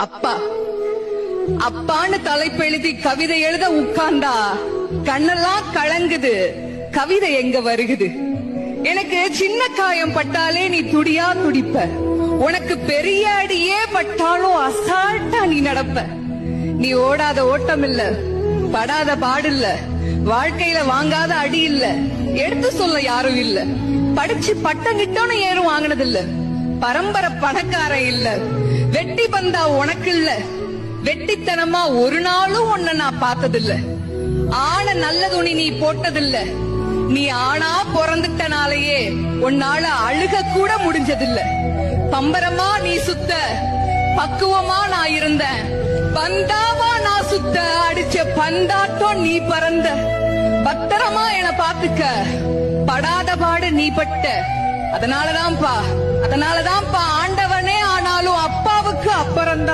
அப்பா அப்பான்னு தலைப்பெழுதி கவிதை எழுத உட்கார்ந்தா கண்ணெல்லாம் கலங்குது. கவிதை எங்க வருகுது? எனக்கு சின்ன காயம் பட்டாலே நீ துடியா துடிப்ப. உனக்கு பெரிய அடியே பட்டாலும் அசால்ட்டா நீ நடப்ப. நீ ஓடாத ஓட்டம் இல்ல, படாத பாடு இல்ல, வாழ்க்கையில வாங்காத அடி இல்ல, எடுத்து சொல்ல யாரும் இல்ல. படிச்சு பட்டம் கிட்டோன்னு ஏறும் வாங்கினது இல்ல. பரம்பரை பணக்காரன் இல்ல. வெட்டி பந்தா உனக்கு இல்ல. வெட்டித்தனமா ஒரு நாளும் உன்னை நான் பார்த்ததில்ல. ஆன நல்ல துணி நீ போட்டதில்ல. நீ ஆனா பிறந்துட்டனாலேயே உன்னால அழுக கூட முடிஞ்சதில்ல. பம்பரமா நீ சுத்த, பக்குவமா நான் இருந்தேன். பந்தாவா நான் சுத்த, அடிச்ச பந்தாட்டம் நீ பறந்த. பத்திரமா என பாத்துக்க, படாத பாடு நீ பட்ட. அதனாலதான்ப்பா ஆண்டவனே ஆனாலும் அப்பாவுக்கு அப்புறம்தான்.